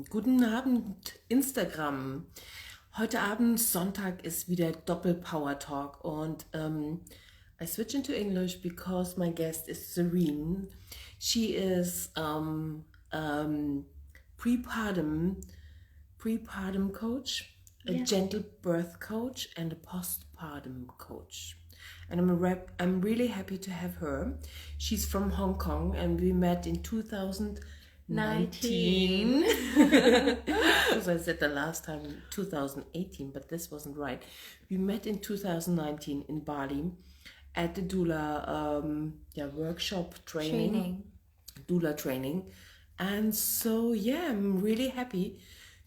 Guten Abend, Instagram. Heute Abend, Sonntag, ist wieder Doppel-Power Talk und I switch into English because my guest is Serene. She is prepartum coach, a gentle birth coach, and a postpartum coach. And I'm really happy to have her. She's from Hong Kong, and we met in 2019. Because I said the last time 2018, but this wasn't right. We met in 2019 in Bali at the doula workshop doula training. And so, I'm really happy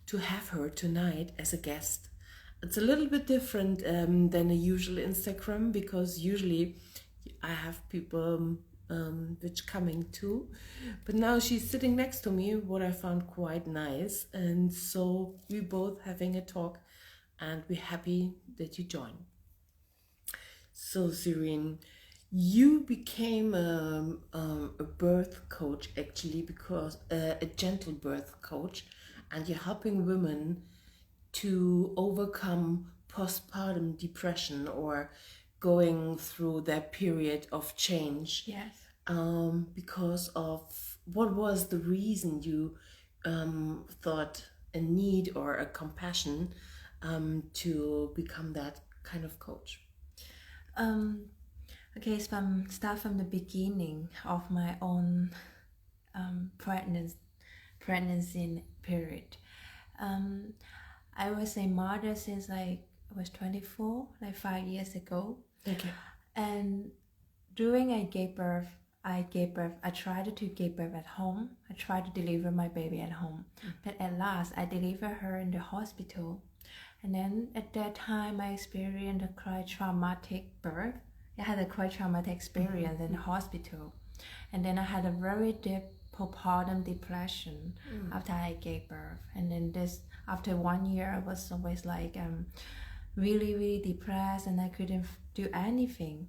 to have her tonight as a guest. It's a little bit different than a usual Instagram, because usually I have people which coming too, but now she's sitting next to me, what I found quite nice, and so we both having a talk, and we're happy that you join. So Serene, you became a birth coach actually, because a gentle birth coach, and you're helping women to overcome postpartum depression or going through that period of change. Yes. Because of what was the reason you thought a need or a compassion to become that kind of coach? Okay, so start from the beginning of my own pregnancy period. I was a mother since I was 24, like 5 years ago. Okay. And during I tried to give birth at home. I tried to deliver my baby at home. But at last, I delivered her in the hospital. And then at that time, I experienced a quite traumatic birth. I had a quite traumatic experience in the hospital. And then I had a very deep postpartum depression after I gave birth. And then after 1 year, I was always like really, really depressed, and I couldn't do anything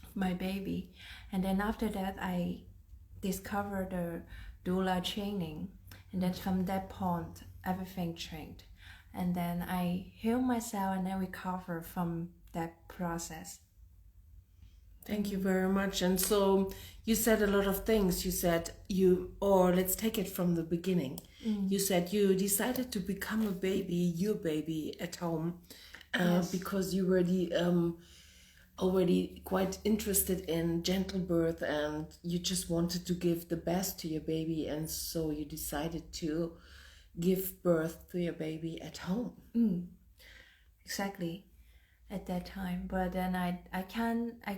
for my baby. And then after that, I discovered the doula training. And then from that point, everything changed. And then I healed myself and I recovered from that process. Thank you very much. And so you said a lot of things. You said let's take it from the beginning. You said you decided to become your baby at home, Yes. because you were already quite interested in gentle birth, and you just wanted to give the best to your baby, and so you decided to give birth to your baby at home. Exactly. At that time, but then I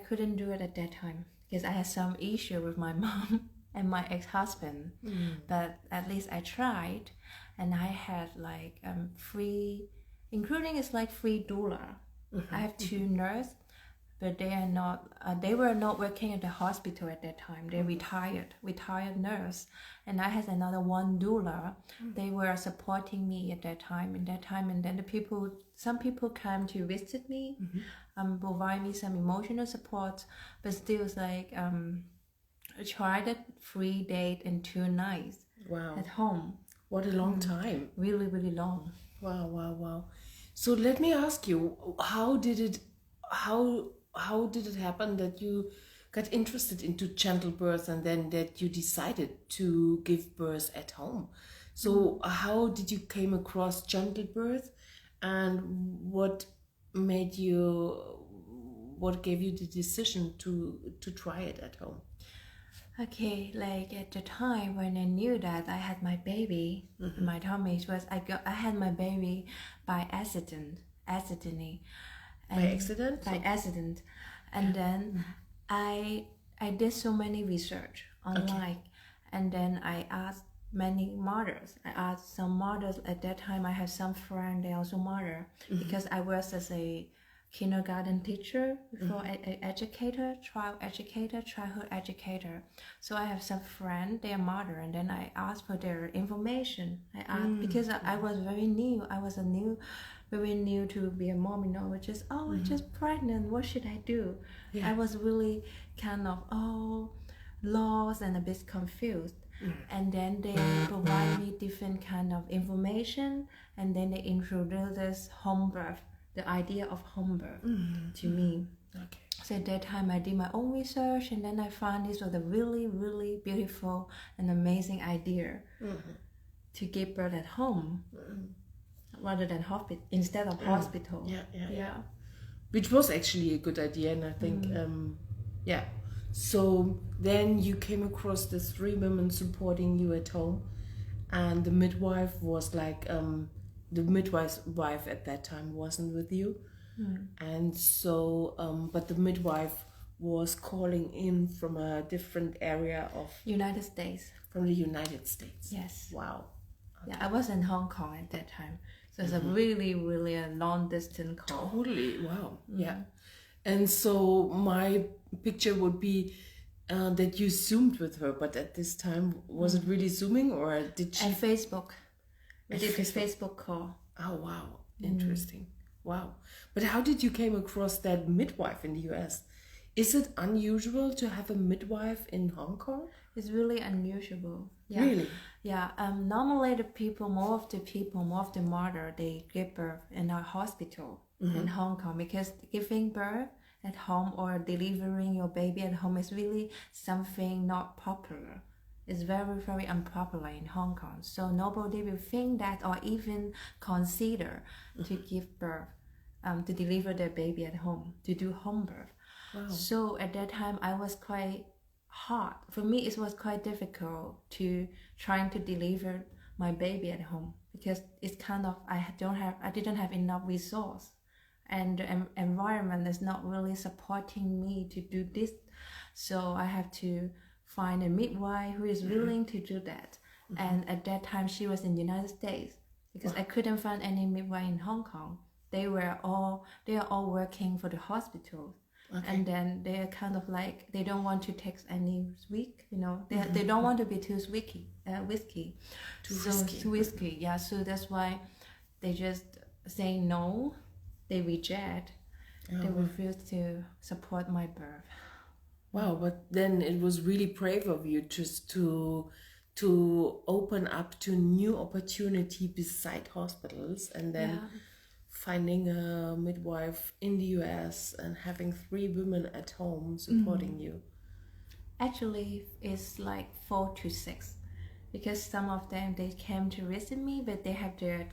couldn't do it at that time because I had some issue with my mom and my ex-husband. But at least I tried, and I had like free, including it's like free doula. I have 2 nurses, but they were not working at the hospital at that time. They retired nurse, and I had another 1 doula. They were supporting me at that time, and then some people came to visit me, provide me some emotional support, but still it's like I tried a free date and 2 nights. Wow. At home. What a long time. Really, really long. Wow. So let me ask you, how did it happen that you got interested into gentle birth, and then that you decided to give birth at home? So how did you came across gentle birth, and what gave you the decision to try it at home? Okay, like at the time when I knew that I had my baby in my tummy, I had my baby by accident. By accident? By accident. And then I did so many research online, and then I asked many mothers. I asked some mothers at that time. I have some friends, they also mother, because I was as a kindergarten teacher before, childhood educator. So I have some friends, they are mother, and then I asked for their information. I asked because I was very new. I was very new to be a mom, just I'm just pregnant. What should I do? I was really kind of lost and a bit confused. And then they provide me different kind of information, and then they introduce this home birth, the idea of home birth to me. Okay. So at that time I did my own research, and then I found this was a really, really beautiful and amazing idea to give birth at home rather than instead of hospital. Yeah. Which was actually a good idea, and I think, So then you came across the 3 women supporting you at home, and the midwife was like, the midwife's wife at that time wasn't with you. And so, but the midwife was calling in from a different area of United States. From the United States. Yes. Wow. Yeah, I was in Hong Kong at that time. So it's a really, really a long distance call. Totally. Wow. Yeah. And so my picture would be that you Zoomed with her, but at this time, was it really Zooming, or did she? And Facebook. We did a Facebook call. Oh, wow. Interesting. Wow. But how did you came across that midwife in the US? Is it unusual to have a midwife in Hong Kong? It's really unusual. Yeah. Really? Yeah. Normally more of the mother, they give birth in a hospital in Hong Kong, because giving birth at home or delivering your baby at home is really something not popular. It's very, very unpopular in Hong Kong. So nobody will think that or even consider to give birth, to deliver their baby at home, to do home birth. Wow. So at that time, I was quite hard. For me, it was quite difficult to trying to deliver my baby at home, because it's kind of, I didn't have enough resource, and the environment is not really supporting me to do this. So I have to find a midwife who is willing to do that. And at that time, she was in the United States, because I couldn't find any midwife in Hong Kong. They are all working for the hospital. Okay. And then they are kind of like, they don't want to take any risk, they don't want to be too risky. Too risky, yeah. So that's why they just say no, they reject, they refuse to support my birth. Wow, but then it was really brave of you just to open up to new opportunity beside hospitals, and then finding a midwife in the US and having 3 women at home supporting you. Actually, it's like 4 to 6, because some of them, they came to visit me, but they have their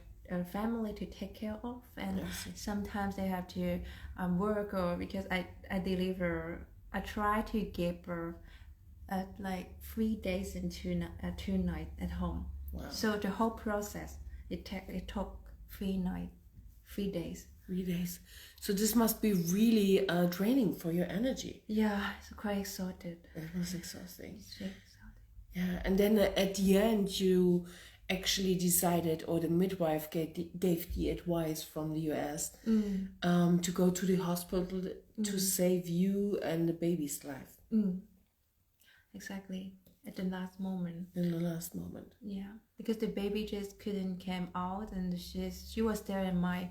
family to take care of, and sometimes they have to work, or because I try to give birth at like 3 days and 2 nights at home. Wow. So the whole process, it took 3 days. 3 days. So this must be really draining for your energy. Yeah, it's quite exhausted. It was exhausting. It's very exhausting. Yeah, and then at the end you actually decided, or the midwife gave the advice from the US to go to the hospital to save you and the baby's life. Exactly. At the last moment. In the last moment. Yeah, because the baby just couldn't come out, and she was there in my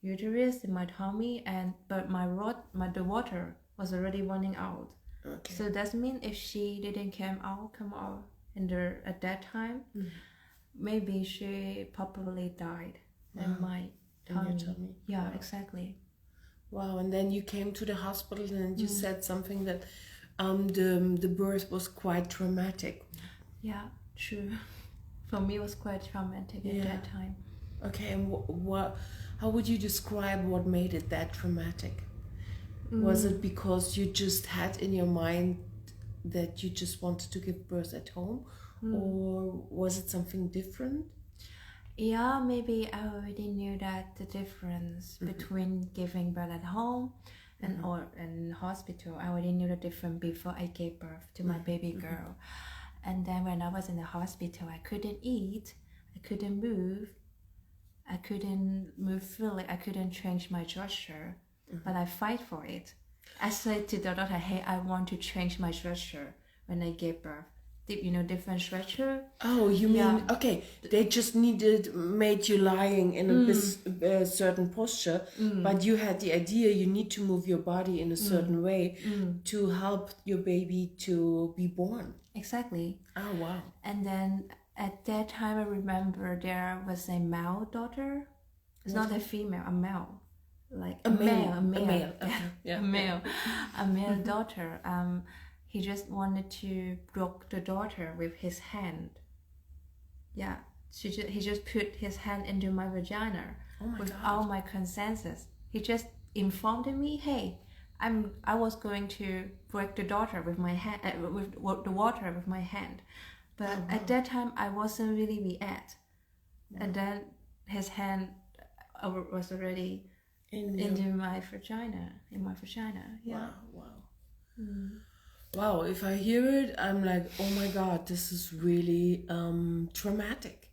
uterus, in my tummy, but the water was already running out. Okay. So that means if she didn't come out at that time, maybe she probably died in my tummy. In your tummy. Yeah, wow. Exactly. Wow, and then you came to the hospital and you said something that the birth was quite traumatic. Yeah, true. For me, it was quite traumatic at that time. Okay, and how would you describe what made it that traumatic? Was it because you just had in your mind that you just wanted to give birth at home, or was it something different? Yeah, maybe I already knew that the difference between giving birth at home or in hospital. I already knew the difference before I gave birth to my baby girl. And then when I was in the hospital, I couldn't eat, I couldn't move freely, I couldn't change my gesture, but I fight for it. I said to the doctor, hey, I want to change my gesture when I gave birth. different stretcher. Oh, you mean, okay, they just made you lying in a certain posture, but you had the idea you need to move your body in a certain way to help your baby to be born. Exactly. Oh, wow. And then at that time, I remember there was a male daughter. It's not a female, a male. Like a male. Okay. Yeah. A male. A male daughter. He just wanted to block the daughter with his hand. Yeah, he just put his hand into my vagina without my consensus. He just informed me, hey, I was going to break the daughter with my hand, with the water with my hand, but at that time I wasn't really react, and then his hand was already into my vagina, in my vagina. Yeah. Wow. Wow, if I hear it, I'm like, oh my God, this is really traumatic.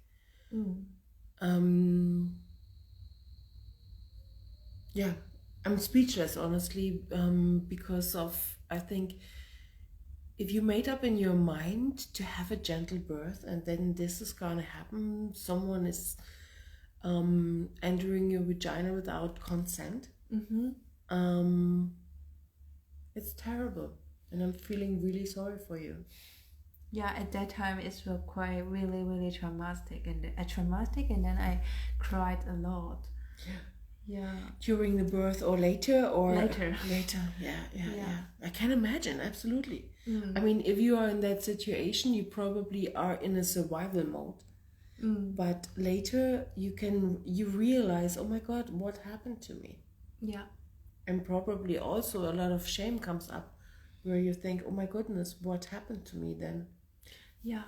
Yeah, I'm speechless, honestly, because of, I think, if you made up in your mind to have a gentle birth and then this is gonna happen, someone is entering your vagina without consent, it's terrible. And I'm feeling really sorry for you. Yeah, at that time it was quite really, really traumatic, and then I cried a lot. Yeah. During the birth or later or later. Yeah. I can imagine, absolutely. I mean, if you are in that situation, you probably are in a survival mode. But later you realize, oh my God, what happened to me? Yeah. And probably also a lot of shame comes up, where you think, oh my goodness, what happened to me then? Yeah,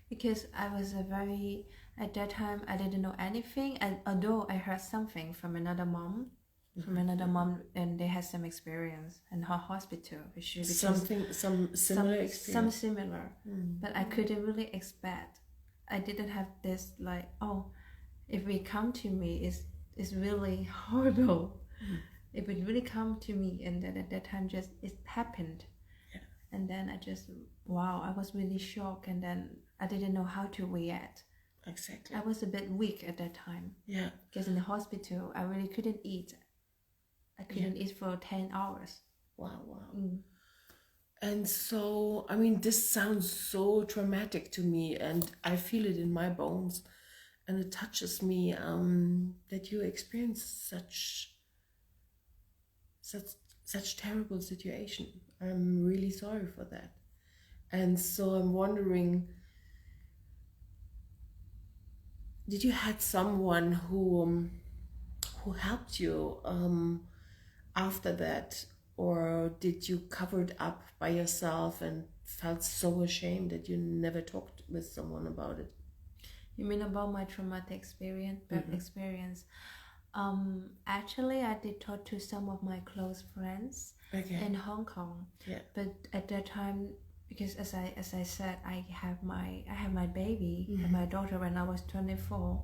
because I was at that time I didn't know anything, and although I heard something from another mom, and they had some experience in her hospital, some similar experience. Some similar, but I couldn't really expect. I didn't have this like, oh, if it come to me, it's really horrible. It would really come to me, and then at that time just it happened. And then I was really shocked, and then I didn't know how to react. Exactly. I was a bit weak at that time. Yeah. Because in the hospital, I really couldn't eat. I couldn't eat for 10 hours. Wow. And so, I mean, this sounds so traumatic to me, and I feel it in my bones, and it touches me that you experienced such terrible situation. I'm really sorry for that. And so I'm wondering, did you had someone who helped you after that, or did you cover it up by yourself and felt so ashamed that you never talked with someone about it? You mean about my traumatic birth experience? Actually, I did talk to some of my close friends in Hong Kong. Yeah. But at that time, because as I said, I have my baby and my daughter when I was 24.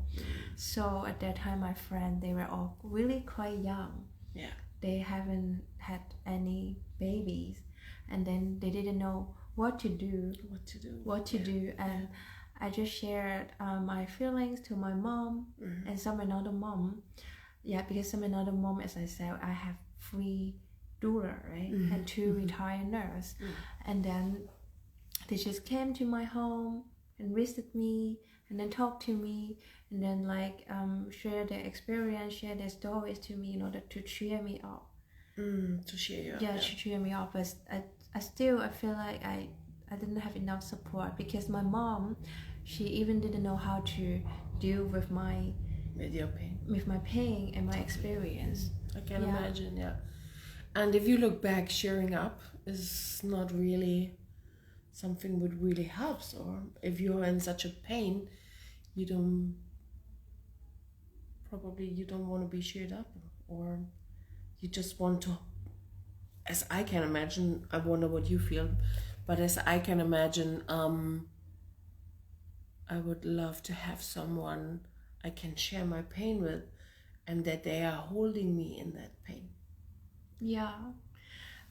So at that time, my friend, they were all really quite young. Yeah. They haven't had any babies, and then they didn't know what to do. And I just shared my feelings to my mom and some another mom. Yeah, because some another mom, as I said, I have 3 doula, right, and 2 retired nurse, and then they just came to my home and visited me, and then talked to me, and then share their experience, share their stories to me in order to cheer me up. To cheer you up. Yeah, to cheer me up. But I feel like I didn't have enough support, because my mom, she even didn't know how to deal with your pain, with my pain and my experience. I can imagine. Yeah. And if you look back, cheering up is not really something that really helps. Or if you're in such a pain, you don't want to be cheered up, or you just want to, as I can imagine, I wonder what you feel, but as I can imagine, I would love to have someone I can share my pain with, and that they are holding me in that pain. Yeah,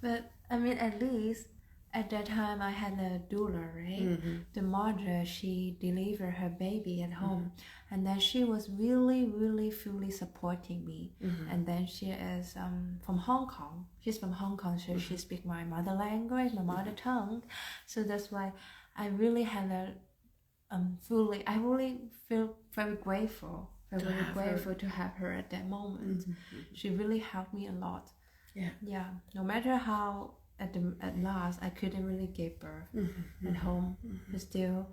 but I mean, at least At that time, I had a doula, right? The mother, she delivered her baby at home, and then she was really, really fully supporting me. And then she is from Hong Kong. She's from Hong Kong, so she speaks my mother language, my mother tongue. So that's why I really had a I really feel very grateful, to have her at that moment. She really helped me a lot. Yeah. No matter how at last I couldn't really give birth at home, but still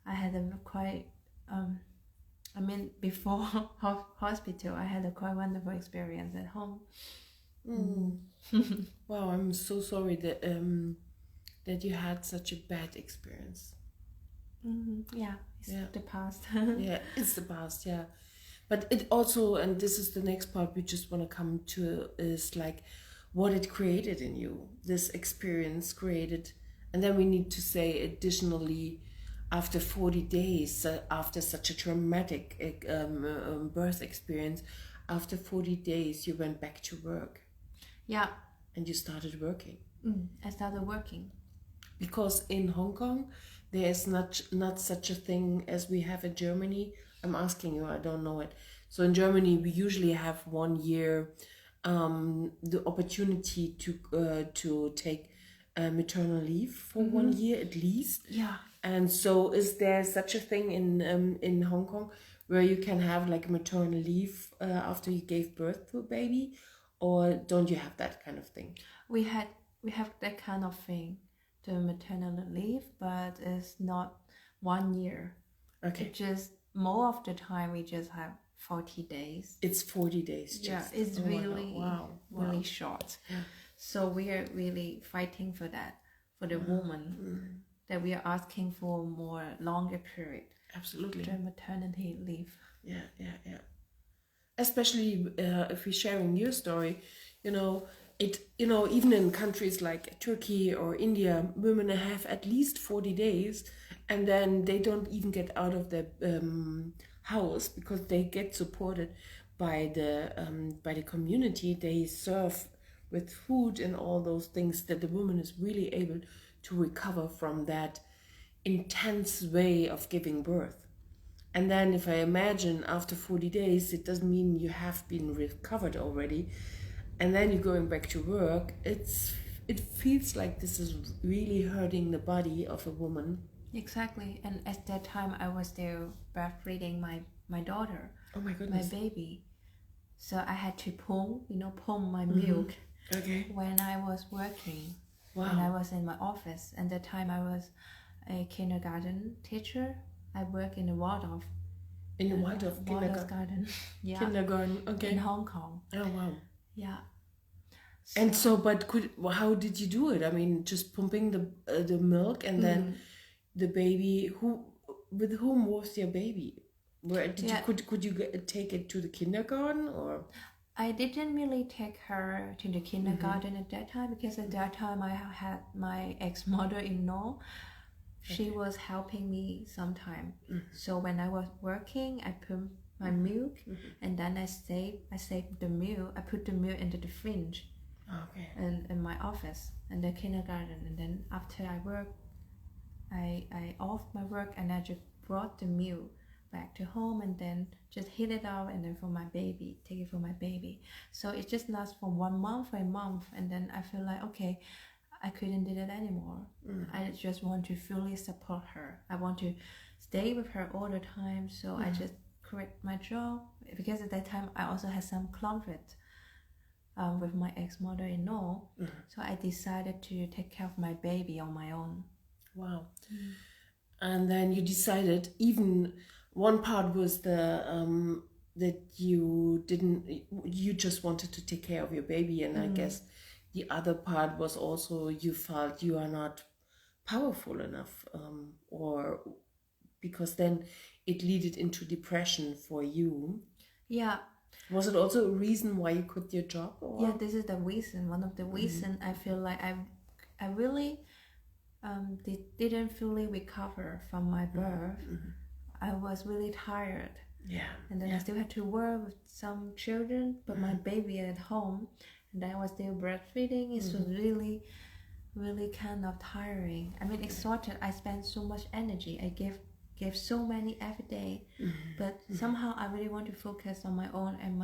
I had a quite before hospital I had a quite wonderful experience at home. Wow, I'm so sorry that that you had such a bad experience. Yeah, it's the past. Yeah, it's the past. Yeah, but it also, and this is the next part we just want to come to, is like what it created in you. This experience created, and then we need to say additionally, after 40 days, after such a traumatic birth experience, after 40 days you went back to work. Yeah. And you started working. I started working. Because in Hong Kong, there is not such a thing as we have in Germany. I'm asking you, I don't know it. So in Germany, we usually have 1 year the opportunity to take maternal leave for 1 year at least. Yeah. And so is there such a thing in Hong Kong where you can have like maternal leave after you gave birth to a baby, or don't you have that kind of thing? We have that kind of thing, the maternal leave, but it's not 1 year. Okay. It just more of the time we just have 40 days. It's 40 days. Yeah, it's really really short. Yeah. So we are really fighting for that, for the woman, that we are asking for more longer period. Absolutely. The maternity leave. Yeah. Especially if we're sharing your story, even in countries like Turkey or India, women have at least 40 days, and then they don't even get out of their house because they get supported by the community. They serve with food and all those things, that the woman is really able to recover from that intense way of giving birth. And then if I imagine after 40 days, it doesn't mean you have been recovered already, and then you're going back to work. It feels like this is really hurting the body of a woman. Exactly. And at that time I was still breastfeeding my daughter. Oh my goodness. My baby. So I had to pump my milk. Okay. When I was working. Wow. When I was in my office. And that time I was a kindergarten teacher. I work in the Waldorf. In the Waldorf kindergarten. Yeah. Kindergarten. Okay. In Hong Kong. Oh wow. Yeah. And so, but how did you do it? I mean, just pumping the milk, and then the baby. With whom was your baby? Where did you could you take it to the kindergarten, or? I didn't really take her to the kindergarten at that time, because at that time I had my ex-mother-in-law. She was helping me sometime. So when I was working, I pumped my milk, and then I saved the milk. I put the milk into the fridge. Okay. In my office in the kindergarten, and then after I work, I off my work, and I just brought the milk back to home, and then just heat it out, and then take it for my baby. So it just lasts for 1 month, and then I feel like, okay, I couldn't do that anymore. I just want to fully support her. I want to stay with her all the time. So I just quit my job, because at that time I also had some conflict with my ex-mother-in-law. So I decided to take care of my baby on my own. Wow. And then you decided, even one part was that you just wanted to take care of your baby, and I guess the other part was also you felt you are not powerful enough, or because then it led into depression for you. Yeah. Was it also a reason why you quit your job? Or? Yeah, this is the reason. One of the reasons I feel like I really didn't fully recover from my birth. I was really tired. Yeah. And then I still had to work with some children, but my baby at home, and I was still breastfeeding. It was really, really kind of tiring. I mean, exhausted. I spent so much energy. I gave so many every day, but somehow I really want to focus on my own and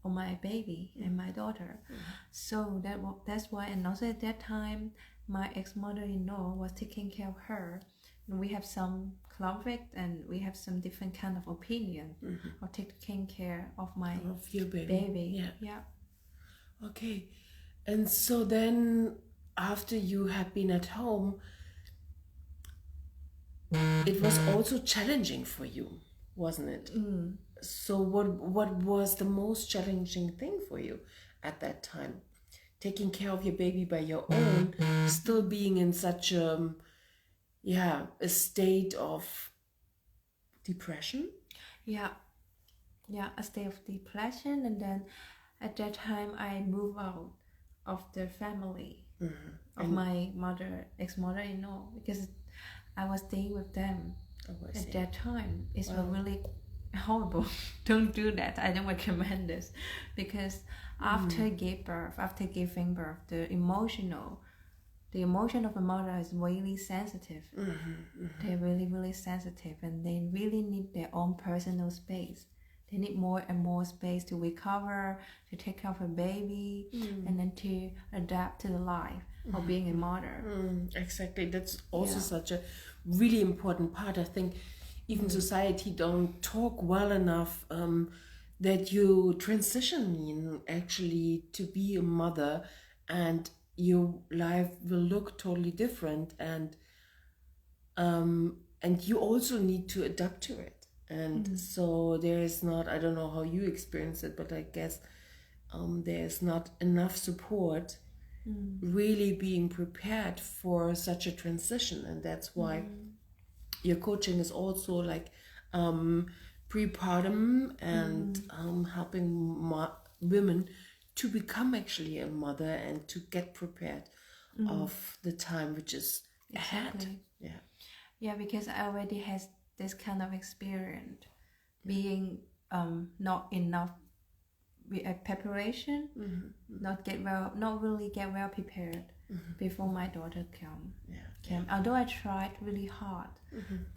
on my baby and my daughter. So that's why. And also at that time, my ex-mother-in-law was taking care of her, and we have some conflict and we have some different kind of opinion of taking care of your baby. Yeah. Okay. And so then after you had been at home, it was also challenging for you, wasn't it? So what was the most challenging thing for you at that time? Taking care of your baby by your own, still being in such a state of depression? Yeah, a state of depression. And then at that time I moved out of the family of my ex-mother-in-law, because I was staying with them at that time. It's really horrible. Don't do that. I don't recommend this, because after giving birth, the emotion of a mother is really sensitive. They're really, really sensitive, and they really need their own personal space. They need more and more space to recover, to take care of a baby, and then to adapt to the life of being a mother. Exactly. That's also such a really important part. I think even society don't talk well enough that you transition actually to be a mother, and your life will look totally different, and you also need to adapt to it. And so there is not, I don't know how you experience it, but I guess there's not enough support really being prepared for such a transition. And that's why your coaching is also like prepartum and helping women to become actually a mother and to get prepared of the time which is ahead. Yeah, because I already has this kind of experience being not enough preparation, not really get well prepared before my daughter came. Although I tried really hard,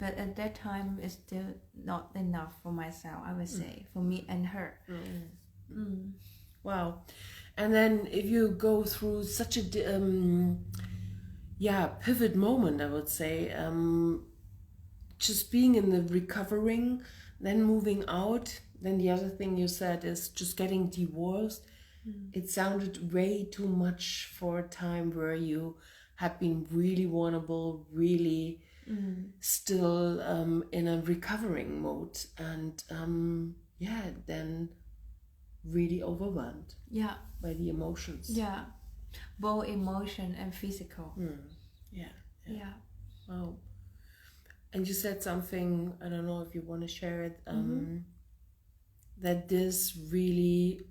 but at that time it's still not enough for myself, I would say, for me and her. Wow. And then if you go through such a pivot moment, I would say, just being in the recovering, then moving out, then the other thing you said is just getting divorced. It sounded way too much for a time where you had been really vulnerable, really still in a recovering mode, and then really overwhelmed by the emotions. Both emotion and physical. Wow. And you said something, I don't know if you want to share it, that this really...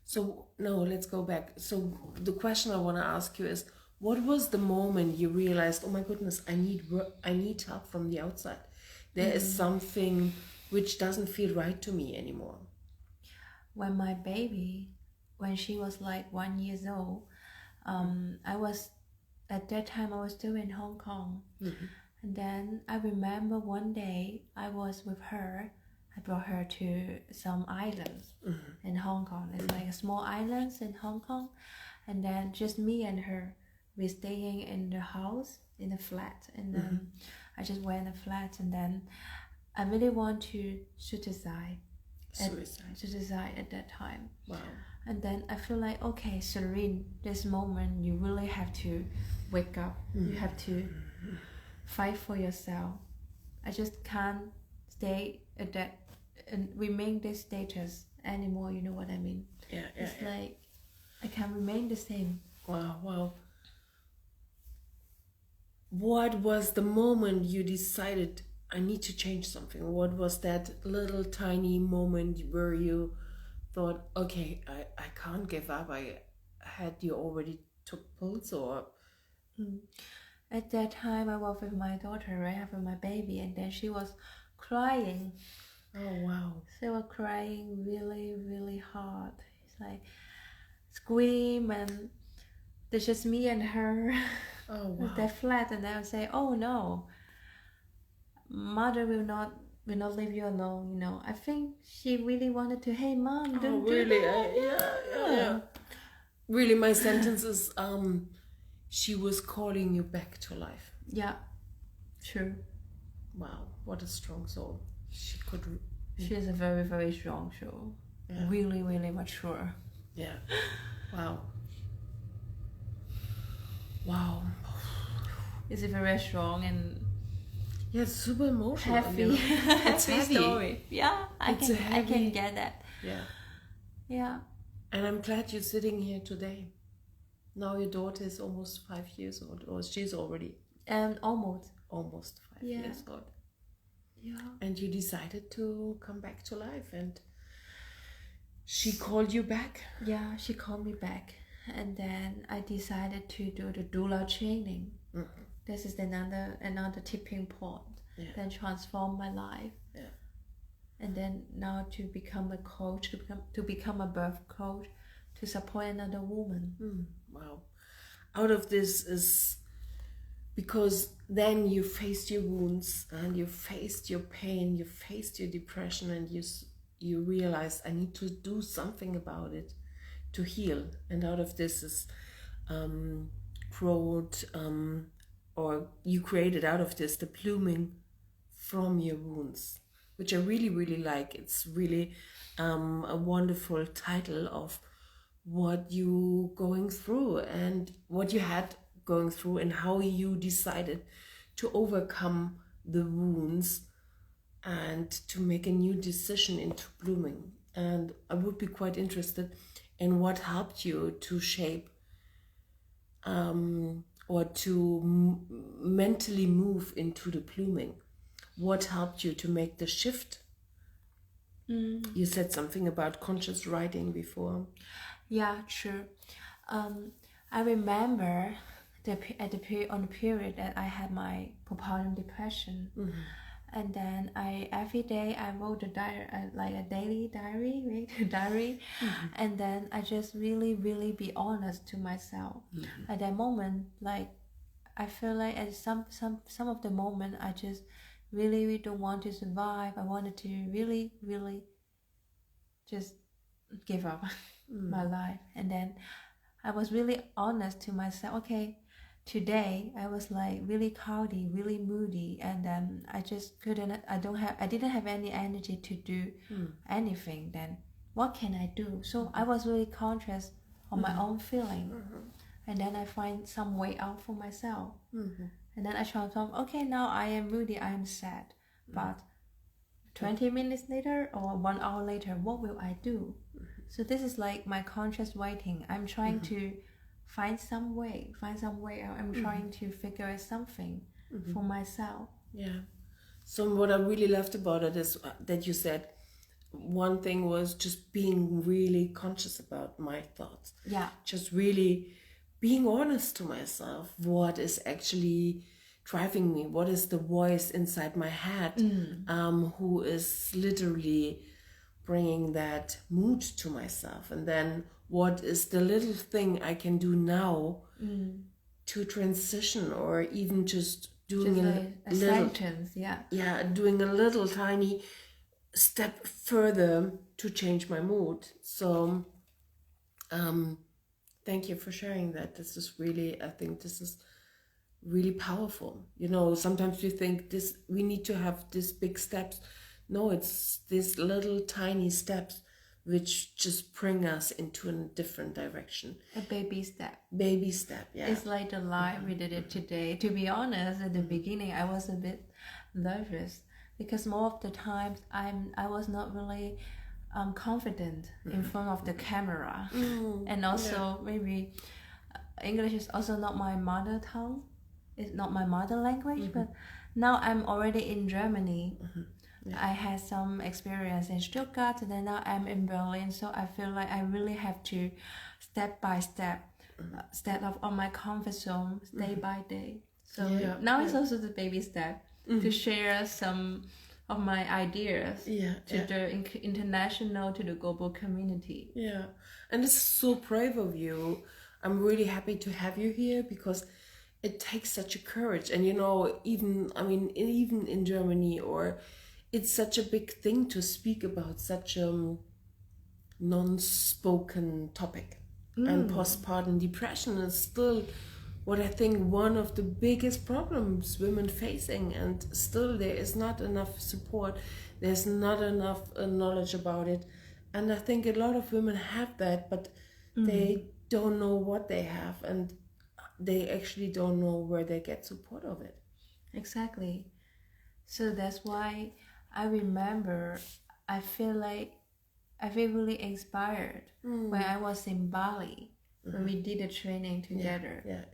So, no, let's go back. So the question I want to ask you is, what was the moment you realized, oh my goodness, I need help from the outside? There is something which doesn't feel right to me anymore. When my baby, when she was like 1 year old, at that time I was still in Hong Kong. And then I remember one day I was with her. I brought her to some islands in Hong Kong. It's like a small islands in Hong Kong. And then just me and her, we're staying in the house, in a flat. And then I just went in a flat, and then I really want to suicide at that time. Wow. And then I feel like, okay, Serene, this moment you really have to wake up. You have to fight for yourself. I just can't stay at that and remain this status anymore, you know what I mean? It's like I can't remain the same. Wow. What was the moment you decided I need to change something? What was that little tiny moment where you thought, okay, I can't give up? Had you already took pills or? At that time I was with my daughter, right, with my baby, and then she was crying. Oh wow. She was crying really, really hard. It's like scream, and there's just me and her. Oh, wow. They're flat, and they'll say, "Oh no, mother will not leave you alone." I think she really wanted to. Hey, mom, don't do really? that. Yeah. Really, my sentence is, she was calling you back to life. Yeah, true. Wow, what a strong soul. She is a very, very strong soul. Yeah. Really, really mature. Yeah. Wow. Wow. It's very strong and it's super emotional. Heavy. It's heavy. Story. Yeah, I can get that. Yeah. Yeah. And I'm glad you're sitting here today. Now your daughter is almost 5 years old, or she's already almost 5 years old. Yeah. And you decided to come back to life, and she called you back. Yeah, she called me back, and then I decided to do the doula training. Mm-hmm. This is another tipping point that transformed my life. Yeah. And then now to become a coach, to become a birth coach, to support another woman. Wow. Out of this is because then you faced your wounds and you faced your pain, you faced your depression, and you realized, I need to do something about it to heal. And out of this is or you created out of this the blooming from your wounds, which I really, really like. It's really a wonderful title of what you going through and what you had going through and how you decided to overcome the wounds and to make a new decision into blooming. And I would be quite interested in what helped you to shape or to mentally move into the blooming. What helped you to make the shift? You said something about conscious writing before. Yeah, true. I remember on the period that I had my postpartum depression, and then every day I wrote a diary, like a daily diary, and then I just really, really be honest to myself. At that moment, like I feel like at some of the moment I just really, really don't want to survive. I wanted to really, really just give up my life. And then I was really honest to myself. Okay, today I was like really cloudy, really moody, and then I just I didn't have any energy to do anything. Then what can I do? So I was really conscious of my own feeling, and then I find some way out for myself. And then I transform. Okay, now I am moody, I am sad, but 20 minutes later or 1 hour later, what will I do? So this is like my conscious writing. I'm trying to find some way out. I'm trying to figure out something for myself. Yeah. So what I really loved about it is that you said one thing was just being really conscious about my thoughts. Yeah. Just really being honest to myself. What is actually driving me? What is the voice inside my head who is literally bringing that mood to myself? And then what is the little thing I can do now to transition, or even just doing a little sentence, doing a little tiny step further to change my mood. So thank you for sharing that. This is really, I think this is really powerful. Sometimes we think we need to have these big steps. No, it's these little tiny steps which just bring us into a different direction. A baby step. Baby step, yeah. It's like the live we did it today. To be honest, at the beginning I was a bit nervous because more of the times I was not really confident in front of the camera. And also maybe English is also not my mother tongue. It's not my mother language, but now I'm already in Germany. I had some experience in Stuttgart, and then now I'm in Berlin, so I feel like I really have to step by step, step up on my comfort zone, day by day. So now it's also the baby step to share some of my ideas to the international, to the global community. Yeah, and it's so brave of you I'm really happy to have you here because it takes such a courage. And even in Germany, or it's such a big thing to speak about such a non-spoken topic. And postpartum depression is still what I think one of the biggest problems women facing, and still there is not enough support, there's not enough knowledge about it. And I think a lot of women have that, but they don't know what they have, and they actually don't know where they get support of it. Exactly. So that's why I remember I feel really inspired when I was in Bali, when we did a training together. Yeah.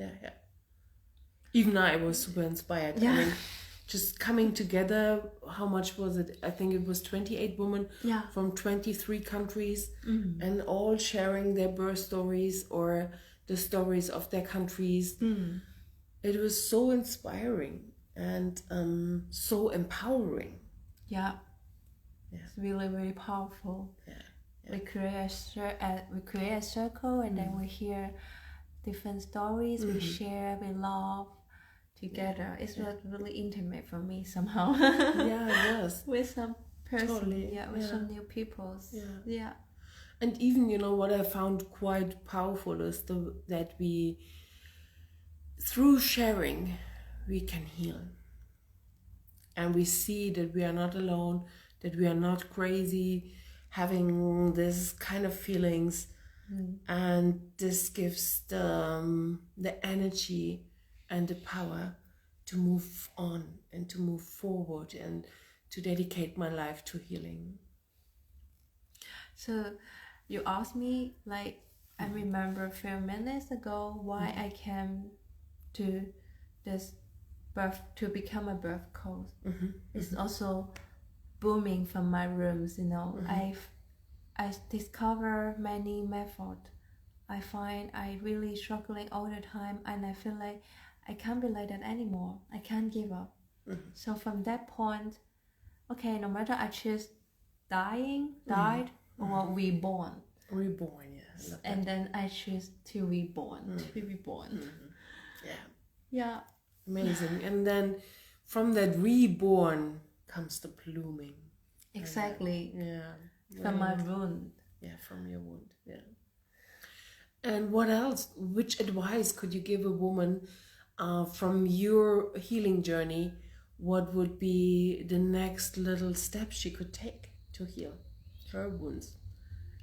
Even I was super inspired. Yeah. I mean, just coming together, how much was it? I think it was 28 women from 23 countries, and all sharing their birth stories or the stories of their countries. It was so inspiring and so empowering. Yeah. It's really, really powerful. We create a circle, and then we hear different stories. We share, we laugh together. It's really intimate for me somehow. Yeah, it was. With some person, Totally. with some new people. Yeah. And even what I found quite powerful is that we, through sharing, we can heal, and we see that we are not alone, that we are not crazy, having this kind of feelings, and this gives the energy and the power to move on and to move forward and to dedicate my life to healing. So you asked me, I remember a few minutes ago why I came to this birth, to become a birth coach. It's also booming from my rooms, I discover many methods. I find I really struggling all the time, and I feel like I can't be like that anymore. I can't give up. So from that point, okay, no matter I choose died, or reborn. Reborn, yeah. I love that. And then I choose to reborn, to be reborn. Yeah. Amazing. And then from that reborn comes the blooming. Exactly. Yeah. From my wound. Yeah, from your wound. Yeah. And what else? Which advice could you give a woman from your healing journey? What would be the next little step she could take to heal her wounds?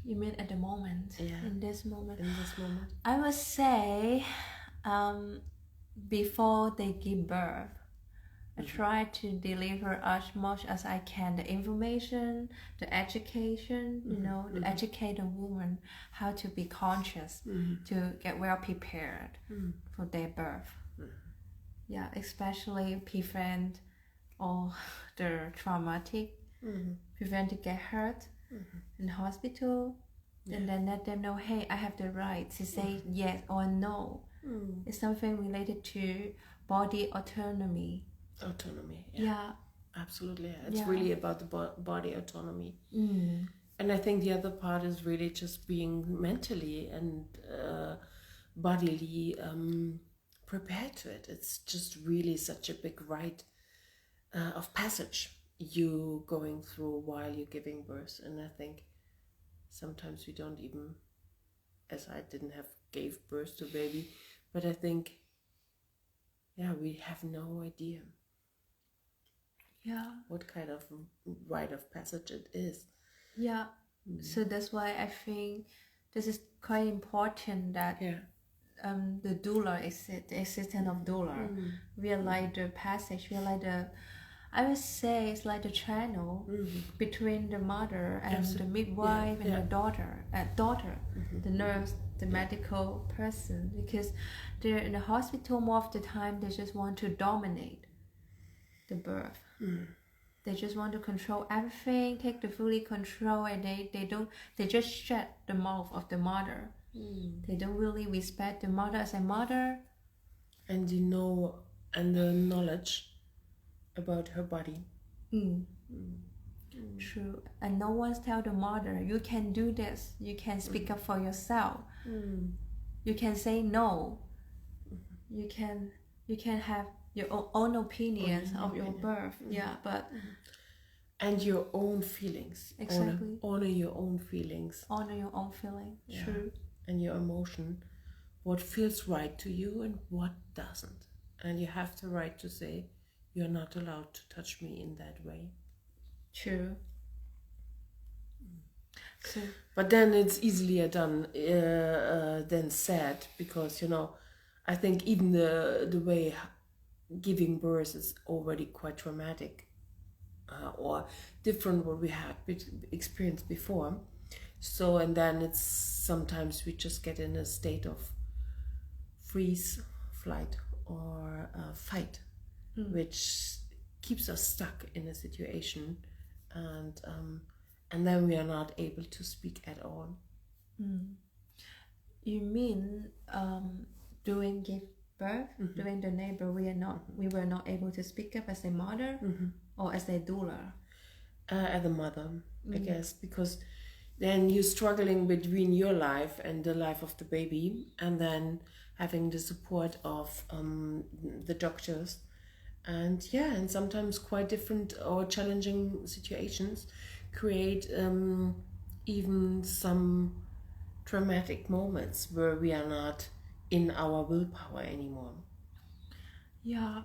You mean at the moment? Yeah. In this moment? In this moment. I would say before they give birth, I try to deliver as much as I can the information, the education, to educate a woman how to be conscious, to get well prepared for their birth. Yeah, especially prevent all the traumatic, prevent to get hurt in hospital, and then let them know, hey, I have the right to say yes or no. It's something related to body autonomy. Yeah. Absolutely. It's really about the body autonomy. And I think the other part is really just being mentally and bodily prepared to it. It's just really such a big rite of passage you going through while you're giving birth. And I think sometimes we don't even, as I gave birth to a baby, but I think we have no idea what kind of rite of passage it is. So that's why I think this is quite important that the doula the existence of doula realize the passage, realize the, I would say it's like the channel between the mother and the midwife and the daughter, the nurse, the medical person, because they're in the hospital more of the time they just want to dominate the birth. They just want to control everything, take the fully control, and they just shut the mouth of the mother. They don't really respect the mother as a mother. And and the knowledge about her body. True. And no one's tell the mother, you can do this, you can speak up for yourself. you can say no. You can have your own opinions of your birth. Yeah, but and your own feelings. Exactly. Honor your own feelings. Honor your own feeling. Yeah. True. And your emotion. What feels right to you and what doesn't. And you have the right to say, you're not allowed to touch me in that way. True. So, but then it's easier done than said, because I think even the way giving birth is already quite traumatic, or different what we had experienced before. So, and then it's sometimes we just get in a state of freeze, flight, or fight, which keeps us stuck in a situation, and then we are not able to speak at all. You mean during give birth, during the labor, we were not able to speak up as a mother or as a doula? As a mother, I guess, because then you're struggling between your life and the life of the baby, and then having the support of the doctors, and sometimes quite different or challenging situations create even some traumatic moments where we are not in our willpower anymore. Yeah,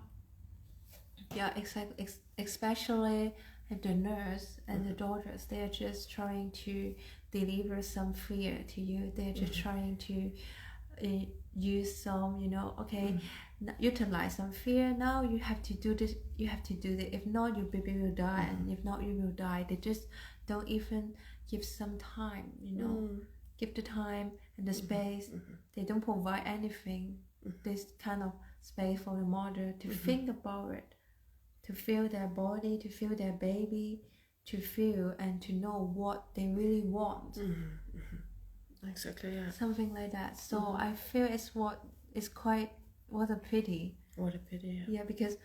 exactly. Especially if the nurse and the doctors, they're just trying to deliver some fear to you. They're just trying to use some, utilize some fear. Now you have to do this, you have to do that. If not, your baby will die, and if not, you will die. They just don't even give some time, give the time and the space. They don't provide anything, this kind of space for the mother to think about it, to feel their body, to feel their baby, to feel and to know what they really want. Exactly, yeah. Something like that. So I feel what a pity. What a pity, yeah. Yeah, because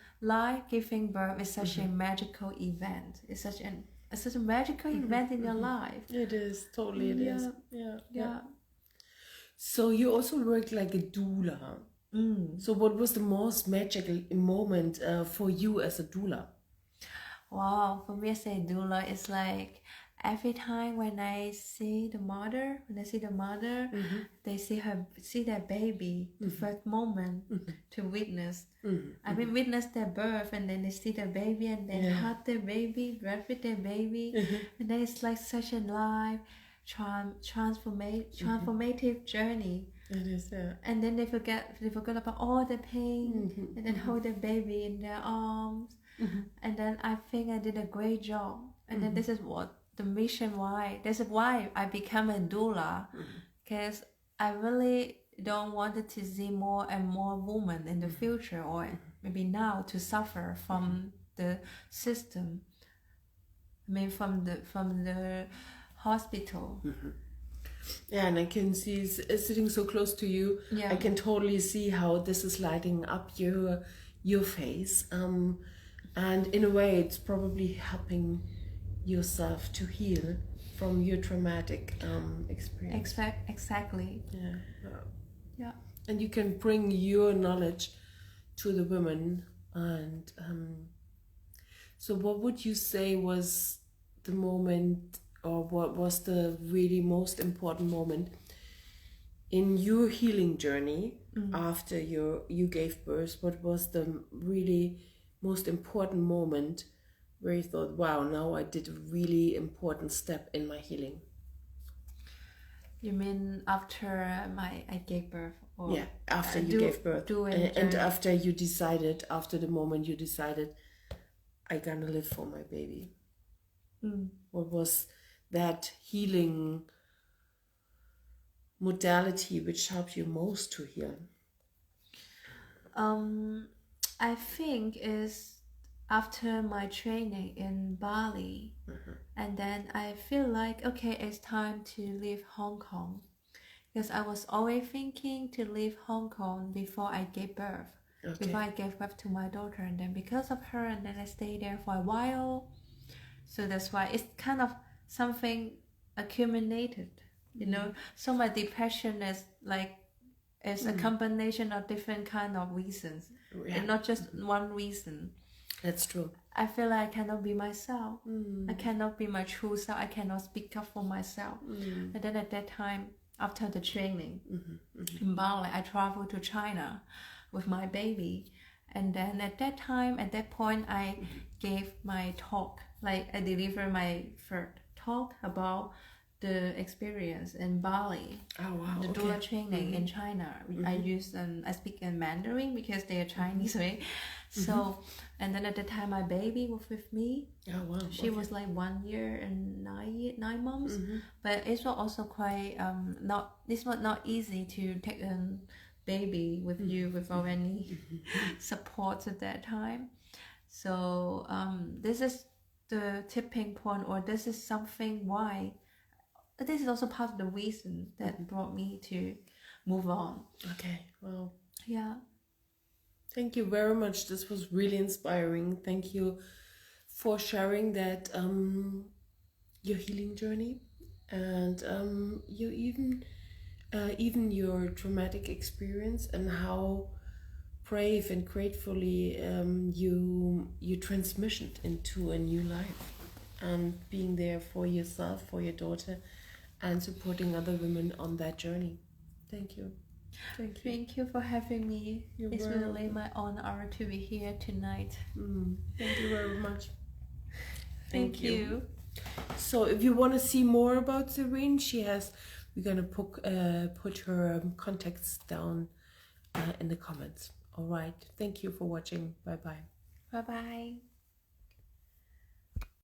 giving birth is such a magical event. It's such a magical event in your life. It is, totally it is. Yeah. So you also work like a doula. So what was the most magical moment for you as a doula? Wow, for me as a doula, it's like every time when I see the mother, they see their baby, the first moment to witness. I mean, witness their birth, and then they see their baby, and then hug their baby, breastfeed their baby, and then it's like such a life transformative journey. It is, yeah. And then they forget about all the pain, and then hold their baby in their arms, and then I think I did a great job. And then this is what the mission why. This is why I become a doula, because I really don't want to see more and more women in the future, or maybe now, to suffer from the system. I mean, from the hospital. Yeah, and I can see sitting so close to you. Yeah. I can totally see how this is lighting up your face. And in a way, it's probably helping yourself to heal from your traumatic experience. Exactly. Yeah. And you can bring your knowledge to the women. And so what would you say was the moment, or what was the really most important moment in your healing journey after you gave birth? What was the really most important moment where you thought, wow, now I did a really important step in my healing? You mean after I gave birth? Or yeah, after you gave birth. And after you decided, after the moment you decided, I'm gonna live for my baby. What was that healing modality which helped you most to heal? I think is after my training in Bali, and then I feel like, okay, it's time to leave Hong Kong, because I was always thinking to leave Hong Kong before I gave birth. Before I gave birth to my daughter, and then because of her, and then I stayed there for a while. So that's why it's kind of something accumulated, So my depression is like It's a combination of different kind of reasons, and not just one reason. That's true. I feel like I cannot be myself. I cannot be my true self. I cannot speak up for myself. And then at that time, after the training in Bali, I traveled to China with my baby. And then at that time, at that point, I gave my talk. Like I delivered my first talk about the experience in Bali. Oh wow! The doula training in China. I use I speak in Mandarin because they are Chinese, right? So, and then at the time, my baby was with me. Oh wow! She was like 1 year and 9 months. But it was also quite This was not easy to take a baby with you without any support at that time. So this is the tipping point, or this is something why. This is also part of the reason that brought me to move on. Okay, well, yeah. Thank you very much. This was really inspiring. Thank you for sharing that your healing journey, and you even your traumatic experience, and how brave and gratefully you transitioned into a new life, and being there for yourself, for your daughter, and supporting other women on that journey. Thank you. Thank you for having me. It's really my honor to be here tonight. Thank you very much. Thank you. So if you want to see more about Serene, we're gonna put her contacts down in the comments. All right. Thank you for watching. Bye bye. Bye bye.